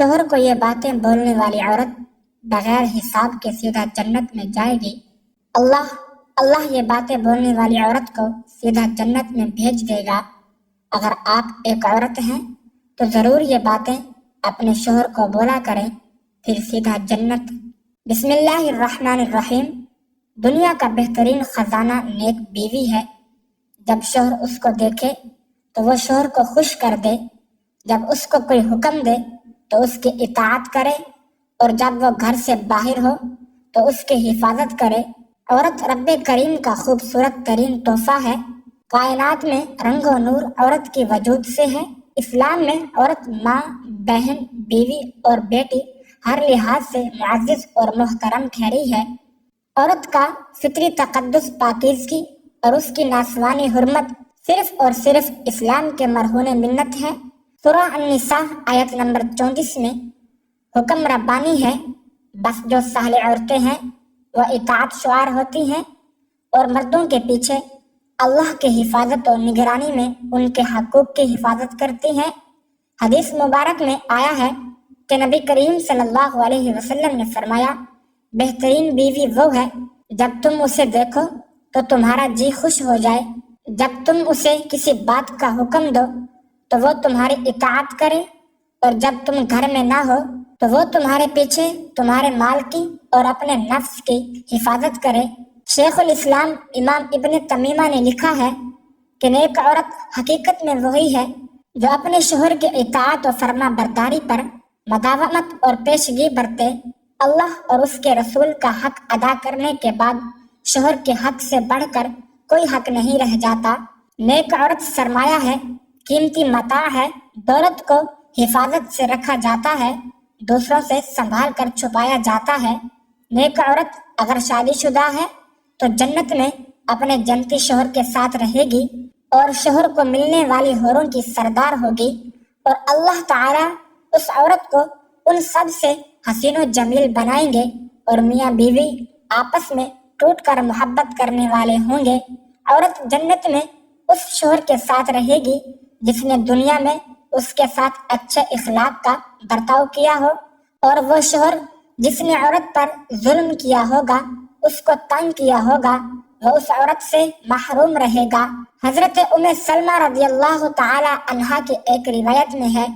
شوہر کو یہ باتیں بولنے والی عورت بغیر حساب کے سیدھا جنت میں جائے گی۔ اللہ یہ باتیں بولنے والی عورت کو سیدھا جنت میں بھیج دے گا۔ اگر آپ ایک عورت ہیں تو ضرور یہ باتیں اپنے شوہر کو بولا کریں، پھر سیدھا جنت۔ بسم اللہ الرحمن الرحیم۔ دنیا کا بہترین خزانہ نیک بیوی ہے۔ جب شوہر اس کو دیکھے تو وہ شوہر کو خوش کر دے، جب اس کو کوئی حکم دے تو اس کی اطاعت کرے، اور جب وہ گھر سے باہر ہو تو اس کی حفاظت کرے۔ عورت رب کریم کا خوبصورت ترین تحفہ ہے۔ کائنات میں رنگ و نور عورت کی وجود سے ہے۔ اسلام میں عورت ماں، بہن، بیوی اور بیٹی ہر لحاظ سے معزز اور محترم ٹھہری ہے۔ عورت کا فطری تقدس، پاکیزگی اور اس کی ناسوانی حرمت صرف اور صرف اسلام کے مرہون منت ہے۔ سورہ النساء آیت نمبر 34 میں حکم ربانی ہے، بس جو صالح عورتیں ہیں وہ اطاعت شعار ہوتی ہیں اور مردوں کے پیچھے اللہ کی حفاظت و نگرانی میں ان کے حقوق کی حفاظت کرتی ہیں۔ حدیث مبارک میں آیا ہے کہ نبی کریم صلی اللہ علیہ وسلم نے فرمایا، بہترین بیوی وہ ہے جب تم اسے دیکھو تو تمہارا جی خوش ہو جائے، جب تم اسے کسی بات کا حکم دو تو وہ تمہاری اطاعت کرے، اور جب تم گھر میں نہ ہو تو وہ تمہارے پیچھے تمہارے مال کی اور اپنے نفس کی حفاظت کرے۔ شیخ الاسلام امام ابن تیمیہ نے لکھا ہے کہ نیک عورت حقیقت میں وہی ہے جو اپنے شوہر کی اطاعت و فرما برداری پر مداومت اور پیشگی برتے، اللہ اور اس کے رسول کا حق ادا کرنے کے بعد شوہر کے حق سے بڑھ کر کوئی حق نہیں رہ جاتا۔ نیک عورت سرمایہ ہے، قیمتی متاع ہے، دولت کو حفاظت سے رکھا جاتا ہے، دوسروں سے سنبھال کر چھپایا جاتا ہے۔ نیک عورت اگر شادی شدہ ہے تو جنت میں اپنے جنتی شوہر کے ساتھ رہے گی اور شوہر کو ملنے والی حوروں کی سردار ہوگی، اور اللہ تعالی اس عورت کو ان سب سے حسین و جمیل بنائیں گے، اور میاں بیوی آپس میں ٹوٹ کر محبت کرنے والے ہوں گے۔ عورت جنت میں اس شوہر کے ساتھ رہے گی جس نے دنیا میں اس کے ساتھ اچھے اخلاق کا برتاؤ کیا ہو، اور وہ شوہر جس نے عورت پر ظلم کیا ہوگا، اس کو تنگ کیا ہوگا، وہ اس عورت سے محروم رہے گا۔ حضرت ام سلمہ رضی اللہ تعالی عنہا کی ایک روایت میں ہے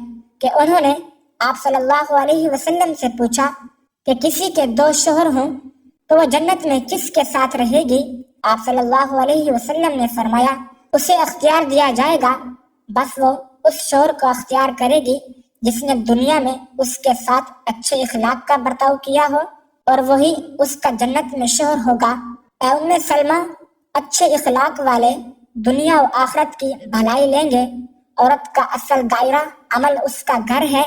کہ انہوں نے آپ صلی اللہ علیہ وسلم سے پوچھا کہ کسی کے 2 شوہر ہوں تو وہ جنت میں کس کے ساتھ رہے گی؟ آپ صلی اللہ علیہ وسلم نے فرمایا، اسے اختیار دیا جائے گا، بس وہ اس شوہر کو اختیار کرے گی جس نے دنیا میں اس کے ساتھ اچھے اخلاق کا برتاؤ کیا ہو، اور وہی اس کا جنت میں شوہر ہوگا۔ اے ام سلمہ، اچھے اخلاق والے دنیا و آخرت کی بھلائی لیں گے۔ عورت کا اصل دائرہ عمل اس کا گھر ہے،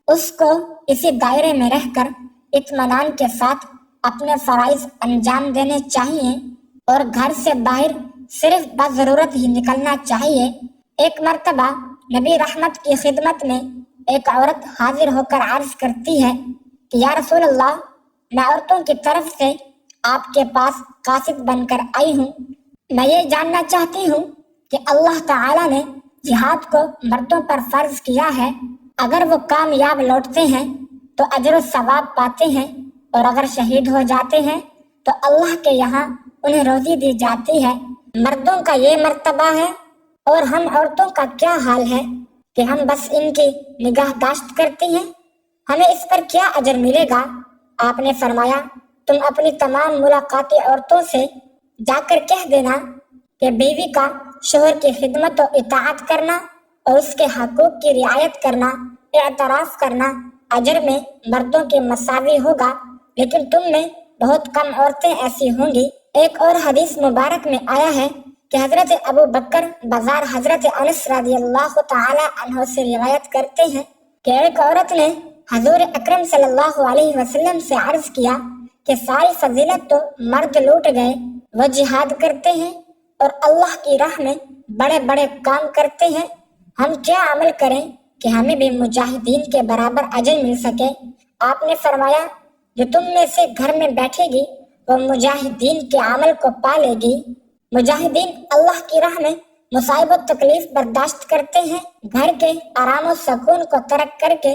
اس کو اسی دائرے میں رہ کر اطمینان کے ساتھ اپنے فرائض انجام دینے چاہیے، اور گھر سے باہر صرف بضرورت ہی نکلنا چاہیے۔ ایک مرتبہ نبی رحمت کی خدمت میں ایک عورت حاضر ہو کر عرض کرتی ہے کہ یا رسول اللہ، میں عورتوں کی طرف سے آپ کے پاس قاصد بن کر آئی ہوں، میں یہ جاننا چاہتی ہوں کہ اللہ تعالی نے جہاد کو مردوں پر فرض کیا ہے، اگر وہ کامیاب لوٹتے ہیں تو اجر و ثواب پاتے ہیں، اور اگر شہید ہو جاتے ہیں تو اللہ کے یہاں انہیں روزی دی جاتی ہے۔ مردوں کا یہ مرتبہ ہے، اور ہم عورتوں کا کیا حال ہے کہ ہم بس ان کی نگہداشت کرتی ہیں، ہمیں اس پر کیا اجر ملے گا؟ آپ نے فرمایا، تم اپنی تمام ملاقاتی عورتوں سے جا کر کہہ دینا کہ بیوی کا شوہر کی خدمت و اطاعت کرنا اور اس کے حقوق کی رعایت کرنا، اعتراف کرنا اجر میں مردوں کے مساوی ہوگا، لیکن تم میں بہت کم عورتیں ایسی ہوں گی۔ ایک اور حدیث مبارک میں آیا ہے کہ حضرت ابو بکر بازار حضرت انس رضی اللہ تعالی عنہ سے روایت کرتے ہیں کہ ایک عورت نے حضور اکرم صلی اللہ علیہ وسلم سے عرض کیا کہ ساری فضیلت تو مرد لوٹ گئے، وہ جہاد کرتے ہیں اور اللہ کی راہ میں بڑے بڑے کام کرتے ہیں، ہم کیا عمل کریں کہ ہمیں بھی مجاہدین کے برابر اجر مل سکے؟ آپ نے فرمایا، جو تم میں سے گھر میں بیٹھے گی وہ مجاہدین کے عمل کو پا لے گی۔ مجاہدین اللہ کی راہ میں مصائب و تکلیف برداشت کرتے ہیں، گھر کے آرام و سکون کو ترک کر کے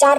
4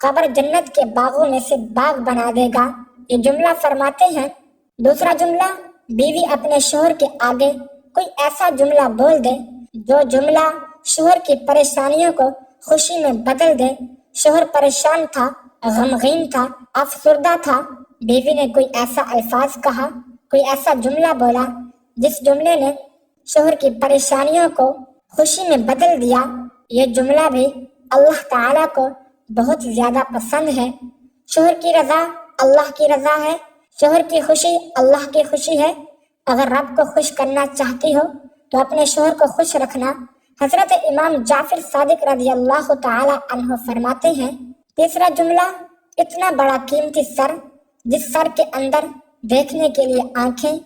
قبر جنت کے باغوں میں سے باغ بنا دے گا۔ یہ جملہ فرماتے ہیں۔ دوسرا جملہ، بیوی اپنے شوہر کے آگے کوئی ایسا جملہ بول دے جو جملہ شوہر کی پریشانیوں کو خوشی میں بدل دے۔ شوہر پریشان تھا، غمگین تھا، افسردہ تھا، بیوی نے کوئی ایسا الفاظ کہا، کوئی ایسا جملہ بولا جس جملے نے شوہر کی پریشانیوں کو خوشی میں بدل دیا، یہ جملہ بھی اللہ تعالیٰ کو بہت زیادہ پسند ہے۔ شوہر کی رضا اللہ کی رضا ہے، شوہر کی خوشی اللہ کی خوشی ہے۔ اگر رب کو خوش کرنا چاہتی ہو تو اپنے شوہر کو خوش رکھنا۔ حضرت امام جعفر صادق رضی اللہ تعالی عنہ فرماتے ہیں، تیسرا جملہ، اتنا بڑا قیمتی سر، جس سر کے اندر دیکھنے کے لیے آنکھیں،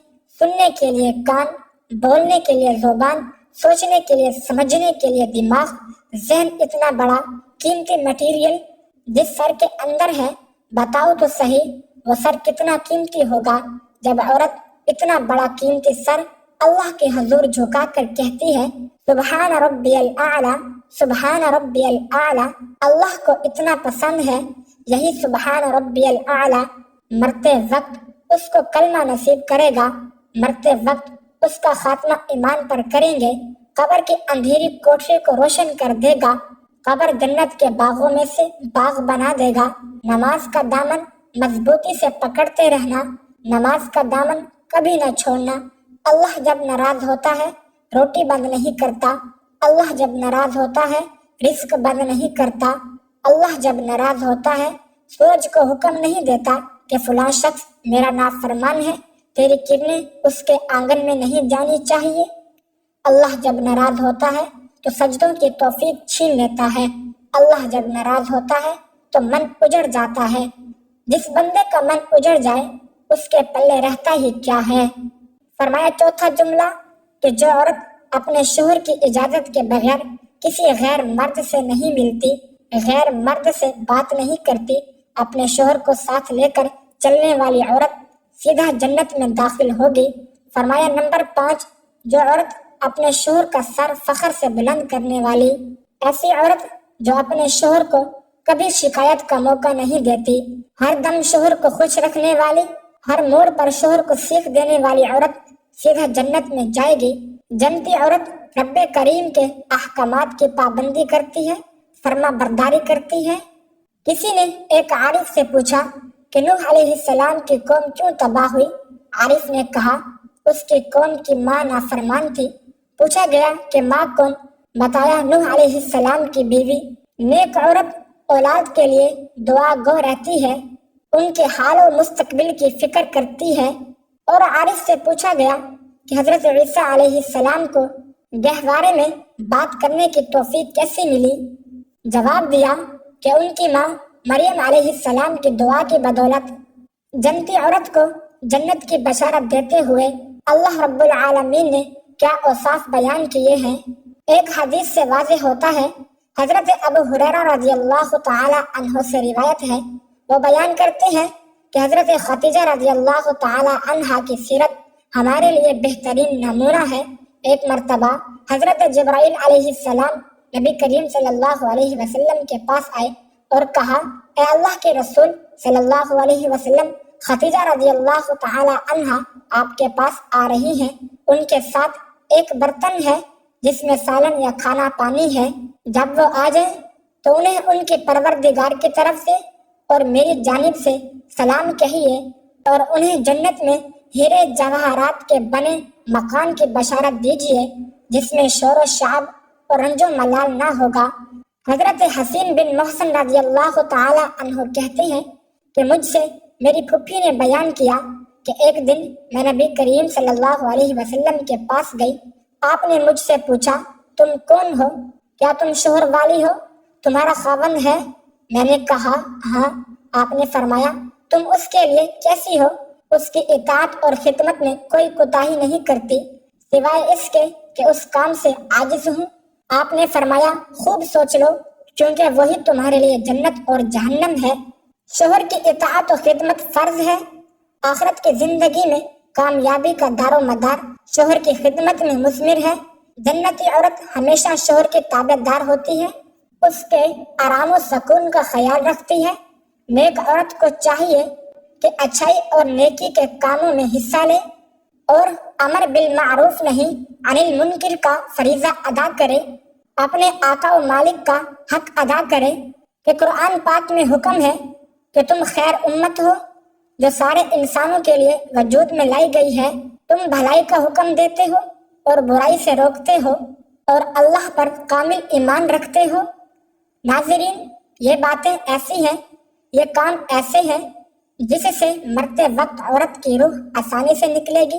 سننے کے لیے کان، بولنے کے لیے زبان، سوچنے کے لیے سمجھنے کے لیے دماغ، ذہن، اتنا بڑا قیمتی مٹیریل جس سر کے اندر ہے، بتاؤ تو صحیح وہ سر کتنا قیمتی ہوگا جب عورت اتنا بڑا قیمتی سر اللہ کے حضور جھکا کر کہتی ہے سبحان ربی الاعلی، سبحان ربی الاعلی۔ اللہ کو اتنا پسند ہے یہی سبحان ربی الاعلی مرتے وقت اس کو کلمہ نصیب کرے گا، مرتے وقت اس کا خاتمہ ایمان پر کریں گے، قبر کی اندھیری کوٹری کو روشن کر دے گا، قبر جنت کے باغوں میں سے باغ بنا دے گا۔ نماز کا دامن مضبوطی سے پکڑتے رہنا، نماز کا دامن کبھی نہ چھوڑنا۔ اللہ جب ناراض ہوتا ہے روٹی بند نہیں کرتا، اللہ جب ناراض ہوتا ہے رزق بند نہیں کرتا، اللہ جب ناراض ہوتا ہے سورج کو حکم نہیں دیتا کہ فلاں شخص میرا نافرمان ہے، تیری کرنیں اس کے آنگن میں نہیں جانی چاہیے۔ اللہ جب ناراض ہوتا ہے تو سجدوں کی توفیق چھین لیتا ہے، اللہ جب ناراض ہوتا ہے تو من اجڑ جاتا ہے۔ جس بندے کا من اجڑ جائے اس کے پلے رہتا ہی کیا ہے۔ فرمایا چوتھا جملہ کہ جو عورت اپنے شوہر کی اجازت کے بغیر کسی غیر مرد سے نہیں ملتی، غیر مرد سے بات نہیں کرتی، اپنے شوہر کو ساتھ لے کر چلنے والی عورت سیدھا جنت میں داخل ہوگی۔ فرمایا نمبر 5، جو عورت اپنے شوہر کا سر فخر سے بلند کرنے والی، ایسی عورت جو اپنے شوہر کو کبھی شکایت کا موقع نہیں دیتی، ہر دم شوہر کو خوش رکھنے والی، ہر موڑ پر شوہر کو سیکھ دینے والی عورت سیدھا جنت میں جائے گی۔ جنتی عورت رب کریم کے احکامات کی پابندی کرتی ہے، فرما برداری کرتی ہے۔ کسی نے ایک عارف سے پوچھا کہ نوح علیہ السلام کی قوم کیوں تباہ ہوئی؟ عارف نے کہا اس کی قوم کی ماں نافرمان تھی۔ پوچھا گیا کہ ماں کون؟ بتایا نوح علیہ السلام کی بیوی۔ نیک عورت اولاد کے لیے دعا گو رہتی ہے، ان کے حال و مستقبل کی فکر کرتی ہے۔ اور عارف سے پوچھا گیا کہ حضرت عیسیٰ علیہ السلام کو گہوارے میں بات کرنے کی توفیق کیسے ملی؟ جواب دیا کہ ان کی ماں مریم علیہ السلام کی دعا کی بدولت۔ جنتی عورت کو جنت کی بشارت دیتے ہوئے اللہ رب العالمین نے کیا اوصاف بیان کیے ہیں۔ ایک حدیث سے واضح ہوتا ہے، حضرت ابو ہریرہ رضی اللہ تعالی عنہ سے روایت ہے، وہ بیان کرتے ہیں کہ حضرت خدیجہ رضی اللہ تعالی عنہا کی سیرت ہمارے لیے بہترین نمونہ ہے۔ ایک مرتبہ حضرت جبرائیل علیہ السلام نبی کریم صلی اللہ علیہ وسلم کے پاس آئے اور کہا، اے اللہ کے رسول صلی اللہ علیہ وسلم، خدیجہ رضی اللہ تعالی عنہا آپ کے پاس آ رہی ہیں، ان کے ساتھ ایک برتن ہے جس میں سالن یا کھانا پانی ہے، جب وہ آ جائیں تو انہیں ان کے پروردگار کی طرف سے اور میری جانب سے سلام کہیے، اور انہیں جنت میں ہیرے جواہرات کے بنے مکان کی بشارت دیجیے جس میں شور و شعب اور رنج و ملال نہ ہوگا۔ حضرت حسین بن محسن رضی اللہ تعالی عنہ کہتے ہیں کہ مجھ سے میری پھوپھی نے بیان کیا کہ ایک دن میں نبی کریم صلی اللہ علیہ وسلم کے پاس گئی، آپ نے مجھ سے پوچھا تم کون ہو؟ کیا تم شوہر والی ہو؟ تمہارا خاوند ہے؟ میں نے کہا ہاں۔ آپ نے فرمایا تم اس کے لیے کیسی ہو؟ اس کی اطاعت اور خدمت میں کوئی کوتاہی نہیں کرتی سوائے اس کے کہ اس کام سے عاجز ہوں۔ آپ نے فرمایا خوب سوچ لو کیونکہ وہی تمہارے لیے جنت اور جہنم ہے۔ شوہر کی اطاعت و خدمت فرض ہے۔ آخرت کی زندگی میں کامیابی کا دار و مدار شوہر کی خدمت میں مثمر ہے۔ جنتی عورت ہمیشہ شوہر کی تابع دار ہوتی ہے۔ اس کے آرام و سکون کا خیال رکھتی ہے۔ نیک عورت کو چاہیے کہ اچھائی اور نیکی کے کاموں میں حصہ لے اور امر بالمعروف نہیں عن المنکر کا فریضہ ادا کرے، اپنے آقا و مالک کا حق ادا کرے کہ قرآن پاک میں حکم ہے کہ تم خیر امت ہو جو سارے انسانوں کے لیے وجود میں لائی گئی ہے، تم بھلائی کا حکم دیتے ہو اور برائی سے روکتے ہو اور اللہ پر کامل ایمان رکھتے ہو۔ ناظرین، یہ باتیں ایسی ہیں، یہ کام ایسے ہیں جس سے مرتے وقت عورت کی روح آسانی سے نکلے گی،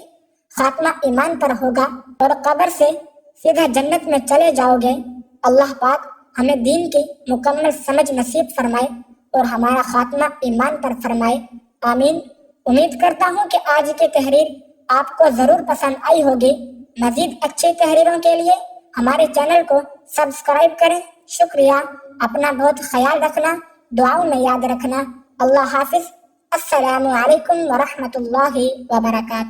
خاتمہ ایمان پر ہوگا اور قبر سے سیدھا جنت میں چلے جاؤ گے۔ اللہ پاک ہمیں دین کی مکمل سمجھ نصیب فرمائے اور ہمارا خاتمہ ایمان پر فرمائے، آمین۔ امید کرتا ہوں کہ آج کی تحریر آپ کو ضرور پسند آئی ہوگی۔ مزید اچھی تحریروں کے لیے ہمارے چینل کو سبسکرائب کریں۔ شکریہ۔ اپنا بہت خیال رکھنا، دعاؤں میں یاد رکھنا۔ اللہ حافظ۔ السلام علیکم ورحمۃ اللہ وبرکاتہ۔